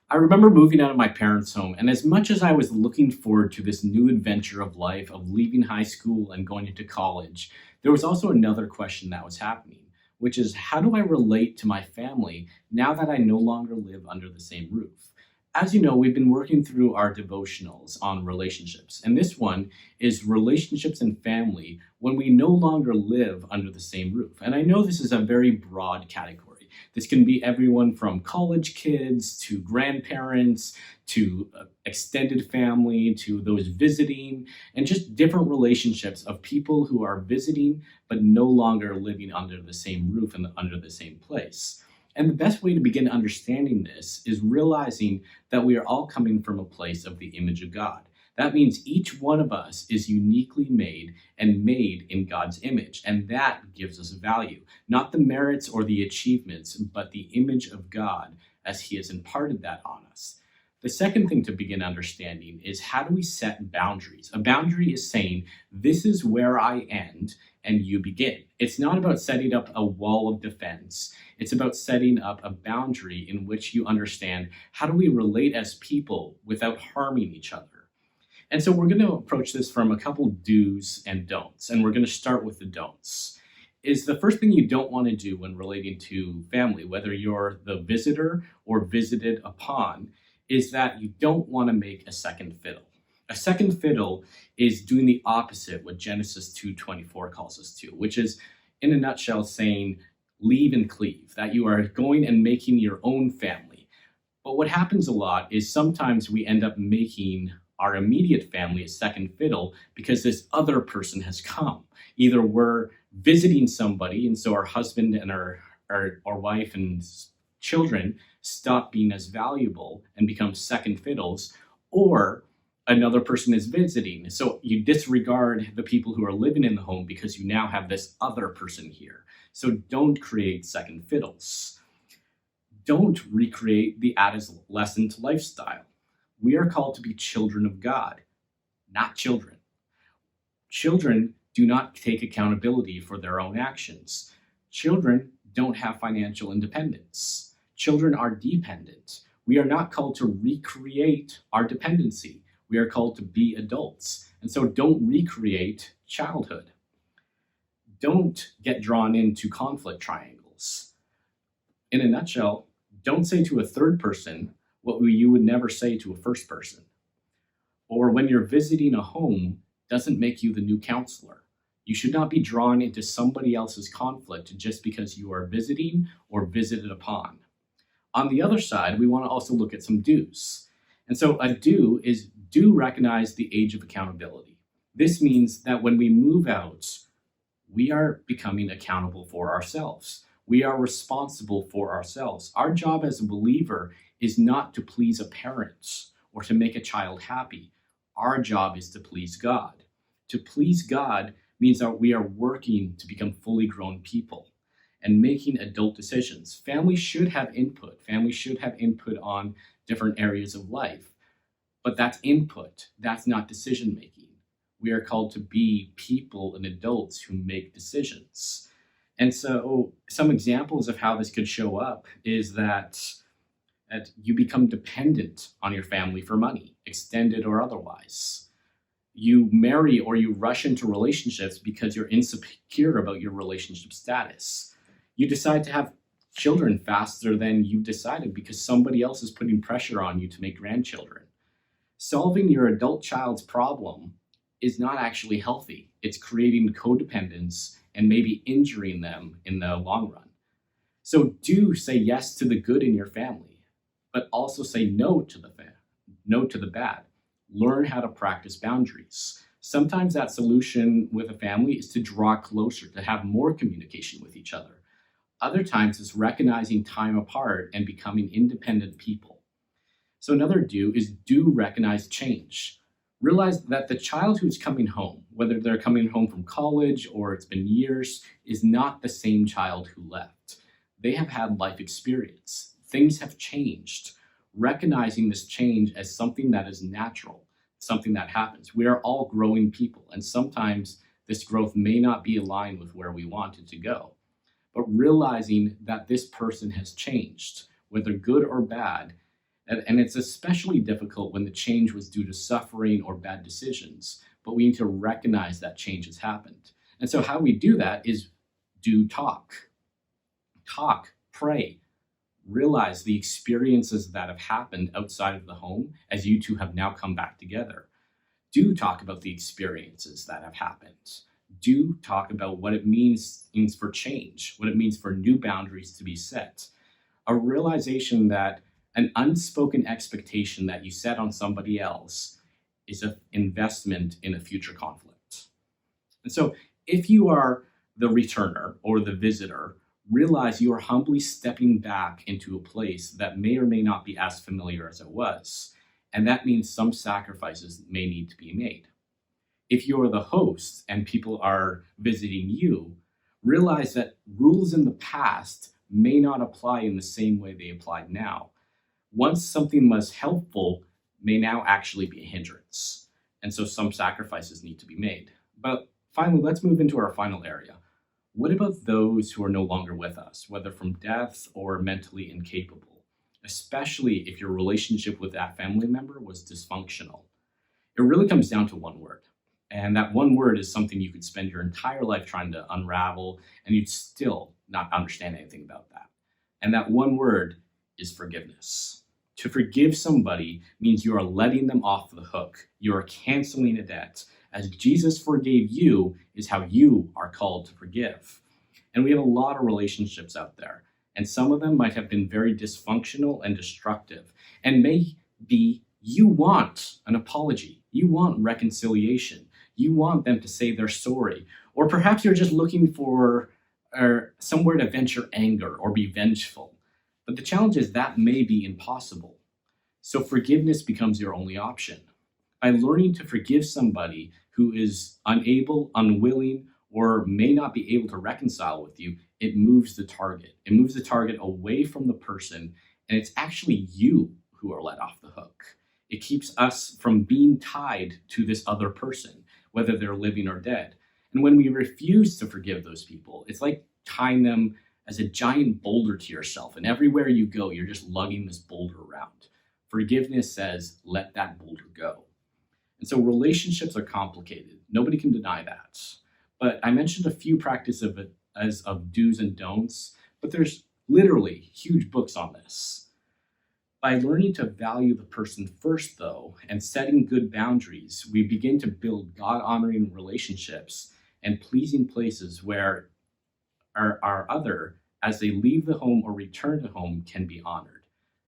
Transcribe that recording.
I remember moving out of my parents' home, and as much as I was looking forward to this new adventure of life, of leaving high school and going into college, there was also another question that was happening, which is how do I relate to my family now that I no longer live under the same roof? As you know, we've been working through our devotionals on relationships, and this one is relationships and family when we no longer live under the same roof. And I know this is a very broad category. This can be everyone from college kids to grandparents to extended family to those visiting, and just different relationships of people who are visiting but no longer living under the same roof and under the same place. And the best way to begin understanding this is realizing that we are all coming from a place of the image of God. That means each one of us is uniquely made and made in God's image, and that gives us value. Not the merits or the achievements, but the image of God as He has imparted that on us. The second thing to begin understanding is how do we set boundaries? A boundary is saying, this is where I end and you begin. It's not about setting up a wall of defense. It's about setting up a boundary in which you understand how do we relate as people without harming each other. And so we're going to approach this from a couple do's and don'ts. And we're going to start with the don'ts. Is the first thing you don't want to do when relating to family, whether you're the visitor or visited upon, is that you don't want to make a second fiddle. A second fiddle is doing the opposite what Genesis 2:24 calls us to, which is in a nutshell saying leave and cleave, that you are going and making your own family. But what happens a lot is sometimes we end up making our immediate family a second fiddle because this other person has come. Either we're visiting somebody, and so our husband and our wife and children stop being as valuable and become second fiddles, or another person is visiting. So you disregard the people who are living in the home because you now have this other person here. So don't create second fiddles. Don't recreate the adolescent lifestyle. We are called to be children of God, not children. Children do not take accountability for their own actions. Children don't have financial independence. Children are dependent. We are not called to recreate our dependency. We are called to be adults. And so don't recreate childhood. Don't get drawn into conflict triangles. In a nutshell, don't say to a third person what you would never say to a first person. Or when you're visiting a home, doesn't make you the new counselor. You should not be drawn into somebody else's conflict just because you are visiting or visited upon. On the other side, we want to also look at some do's. And so a do is do recognize the age of accountability. This means that when we move out, we are becoming accountable for ourselves. We are responsible for ourselves. Our job as a believer is not to please a parent or to make a child happy. Our job is to please God. To please God means that we are working to become fully grown people and making adult decisions. Family should have input. Family should have input on different areas of life. But that's input. That's not decision making. We are called to be people and adults who make decisions. And so some examples of how this could show up is that you become dependent on your family for money, extended or otherwise. You marry or you rush into relationships because you're insecure about your relationship status. You decide to have children faster than you've decided because somebody else is putting pressure on you to make grandchildren. Solving your adult child's problem is not actually healthy. It's creating codependence and maybe injuring them in the long run. So do say yes to the good in your family, but also say no to the bad. Learn how to practice boundaries. Sometimes that solution with a family is to draw closer, to have more communication with each other. Other times it's recognizing time apart and becoming independent people. So another do is do recognize change. Realize that the child who's coming home, whether they're coming home from college or it's been years, is not the same child who left. They have had life experience. Things have changed. Recognizing this change as something that is natural, something that happens. We are all growing people, and sometimes this growth may not be aligned with where we want it to go. But realizing that this person has changed, whether good or bad, And it's especially difficult when the change was due to suffering or bad decisions, but we need to recognize that change has happened. And so, how we do that is do talk, pray, realize the experiences that have happened outside of the home as you two have now come back together. Do talk about the experiences that have happened. Do talk about what it means for change, what it means for new boundaries to be set. A realization that an unspoken expectation that you set on somebody else is an investment in a future conflict. And so, if you are the returner or the visitor, realize you are humbly stepping back into a place that may or may not be as familiar as it was. And that means some sacrifices may need to be made. If you're the host and people are visiting you, realize that rules in the past may not apply in the same way they apply now. Once something was helpful, may now actually be a hindrance. And so some sacrifices need to be made. But finally, let's move into our final area. What about those who are no longer with us, whether from death or mentally incapable, especially if your relationship with that family member was dysfunctional? It really comes down to one word. And that one word is something you could spend your entire life trying to unravel, and you'd still not understand anything about that. And that one word is forgiveness. To forgive somebody means you are letting them off the hook. You are canceling a debt. As Jesus forgave you, is how you are called to forgive. And we have a lot of relationships out there, and some of them might have been very dysfunctional and destructive. And maybe you want an apology, you want reconciliation, you want them to say they're sorry, or perhaps you're just looking for somewhere to venture anger or be vengeful. But the challenge is that may be impossible. So forgiveness becomes your only option. By learning to forgive somebody who is unable, unwilling, or may not be able to reconcile with you, it moves the target. It moves the target away from the person, and it's actually you who are let off the hook. It keeps us from being tied to this other person, whether they're living or dead. And when we refuse to forgive those people, it's like tying them as a giant boulder to yourself. And everywhere you go, you're just lugging this boulder around. Forgiveness says, let that boulder go. And so relationships are complicated. Nobody can deny that. But I mentioned a few practices of it as of do's and don'ts, but there's literally huge books on this. By learning to value the person first, though, and setting good boundaries, we begin to build God-honoring relationships and pleasing places where our other, as they leave the home or return to home, can be honored.